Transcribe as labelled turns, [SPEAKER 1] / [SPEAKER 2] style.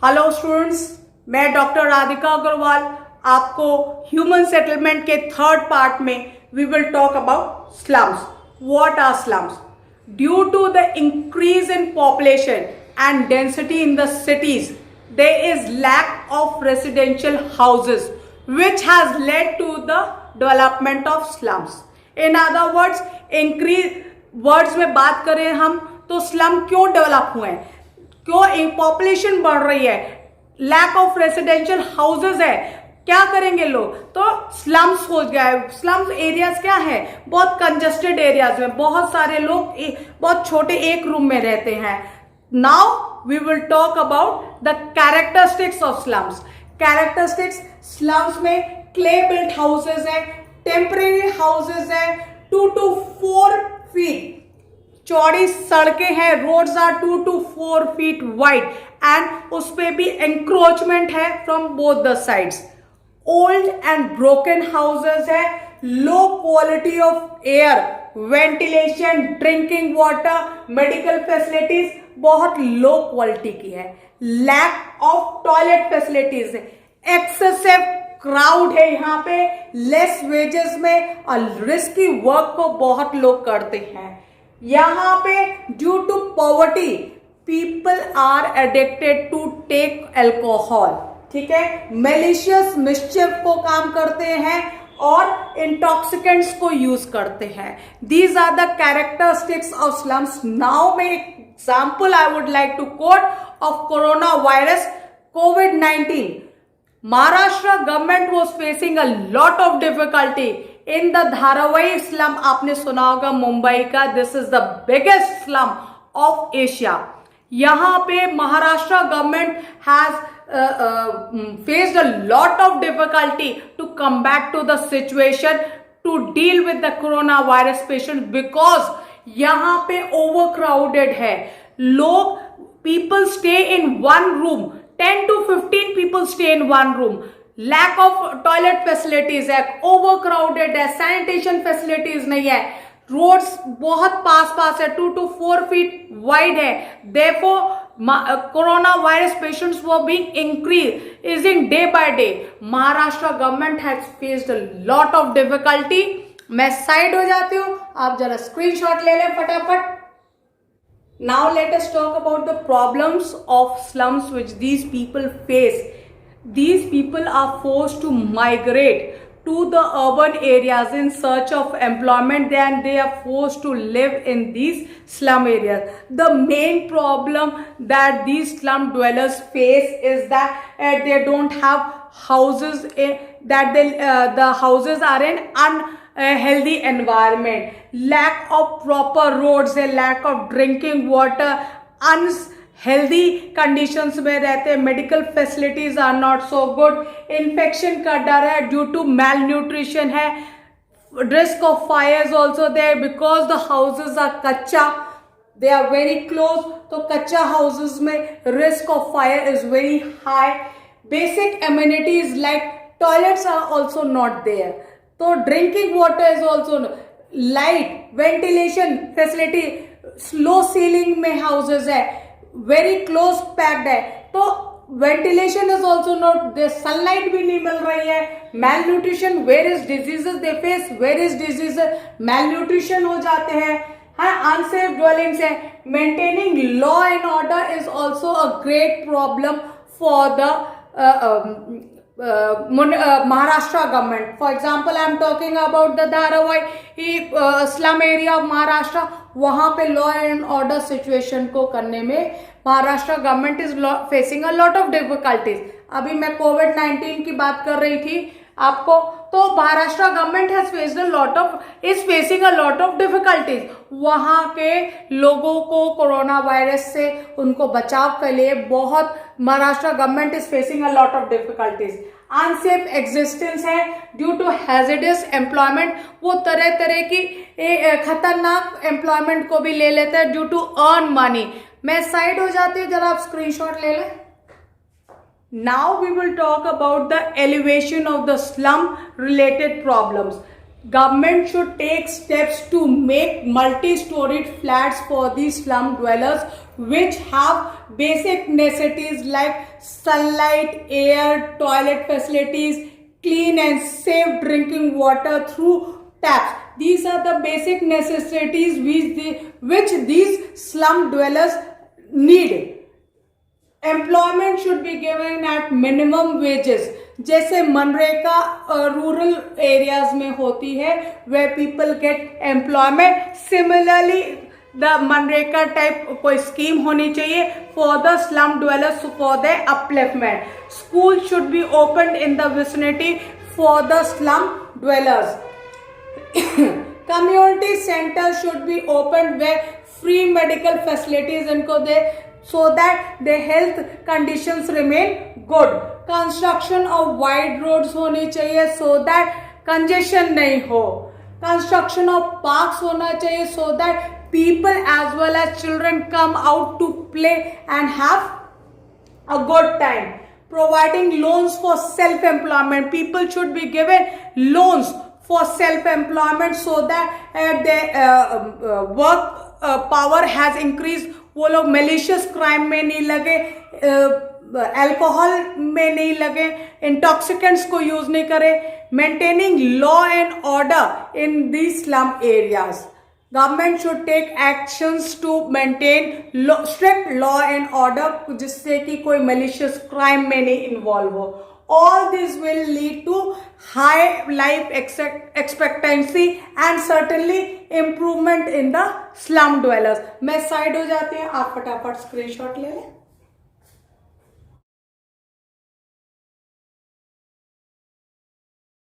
[SPEAKER 1] Hello students, मैं doctor Radhika Agrawal आपको human settlement के थर्ड पार्ट में we will talk about slums. What are slums? Due to the increase in population and density in the cities, there is lack of residential houses which has led to the development of slums. In other words, increase words में बात करें हम तो slum क्यों develop हुए हैं, क्यों population बढ़ रही है, लैक ऑफ रेसिडेंशियल हाउसेज है, क्या करेंगे लोग, तो स्लम्स हो गया है. स्लम्स एरियाज क्या है, बहुत कंजस्टेड एरियाज में बहुत सारे लोग बहुत छोटे एक रूम में रहते हैं. Now we will talk about the characteristics of slums. Characteristics, slums में क्ले बिल्ट हाउसेज है, टेम्परेरी हाउसेज है, 2 to 4 फीट चौड़ी सड़कें हैं, roads are 2 to 4 feet wide and उस पे भी एंक्रोचमेंट है from both the sides. Old and broken houses है, low quality of air, ventilation, drinking water, medical facilities बहुत लो क्वालिटी की है. लैक ऑफ टॉयलेट फैसिलिटीज है, एक्सेसिव क्राउड है यहाँ पे, लेस वेजेस में और रिस्की वर्क को बहुत लोग करते हैं. यहाँ पे due to poverty people are addicted to take alcohol. ठीक है, मेलिशियस मिस्चिफ को काम करते हैं और इंटॉक्सिकेंट्स को यूज करते हैं. These are the characteristics of slums. Now में example I would like to quote of corona virus COVID-19. Maharashtra government was facing a lot of difficulty in the Dharawai slum. आपने सुना होगा मुंबई का, this is the biggest slum of Asia. यहाँ पे Maharashtra government has faced a lot of difficulty to come back to the situation to deal with the coronavirus patients because यहाँ पे overcrowded है. लोग people stay in one room, 10 to 15 people stay in one room. Lack of toilet facilities है, overcrowded है, sanitation facilities नहीं है, roads बहुत पास है, 2 to 4 feet wide है. Therefore, coronavirus patients were being increasing day by day. Maharashtra government has faced a lot of difficulty. मैं side हो जाती हूँ, आप जरा स्क्रीनशॉट ले लें फटाफट. Now let us talk about the problems of slums which these people face. These people are forced to migrate to the urban areas in search of employment, and they are forced to live in these slum areas. The main problem that these slum dwellers face is that they don't have houses, the houses are in unhealthy environment. Lack of proper roads है, lack of drinking water, unhealthy conditions में रहते हैं, medical facilities are not so good, infection का डर है due to malnutrition है, risk of fires also there because the houses are कच्चा, they are very close, तो कच्चा houses में risk of fire is very high. Basic amenities like toilets are also not there, तो drinking water is also, light, ventilation facility, slow ceiling में houses है, very close packed है, तो ventilation is also not, sunlight भी नहीं मिल रही है. Malnutrition, where is diseases they face, where is diseases, malnutrition हो जाते हैं. हाँ, अनसेफ ड्वेलिंग्स है. Maintaining law and order is also a great problem for the Maharashtra government. For example, I am talking about the Dharawai slum area of Maharashtra. वहाँ पे law and order situation को करने में Maharashtra government is facing a lot of difficulties. अभी मैं COVID-19 की बात कर रही थी आपको, तो Maharashtra government has facing a lot of difficulties. वहाँ के लोगों को कोरोना वायरस से उनको बचाव के लिए बहुत Maharashtra government is facing a lot of difficulties. Unsafe existence है ड्यू टू हैजर्डस एम्प्लॉयमेंट, वो तरह तरह की खतरनाक एम्प्लॉयमेंट को भी ले लेते हैं ड्यू टू अर्न मनी. मैं साइड हो जाती हूँ, जरा आप स्क्रीनशॉट ले लें. Now we will talk about the elevation of the slum related problems. Government should take steps to make multi-storied flats for these slum dwellers which have basic necessities like sunlight, air, toilet facilities, clean and safe drinking water through taps. These are the basic necessities which these slum dwellers need. Employment should be given at minimum wages. जैसे MNREGA rural areas में होती है, where people get employment. Similarly, the MNREGA type कोई scheme होनी चाहिए for the slum dwellers for their upliftment. School should be opened in the vicinity for the slum dwellers. Community centers should be opened where free medical facilities इनको दे so that their health conditions remain good. Construction of wide roads होनी चाहिए so that congestion नहीं हो. Construction of parks होना चाहिए so that people as well as children come out to play and have a good time. Providing loans for self-employment. People should be given loans for self-employment so that their work power has increased. वो लोग malicious crime में नहीं लगे, alcohol में नहीं लगे, intoxicants को use नहीं करे. Maintaining law and order in these slum areas. Government should take actions to maintain strict law and order जिससे कि कोई malicious crime में नहीं इन्वॉल्व हो. All this will lead to high life expectancy and certainly improvement in the slum dwellers. मैं side हो जाते हैं, आप फटाफट स्क्रीनशॉट ले लें.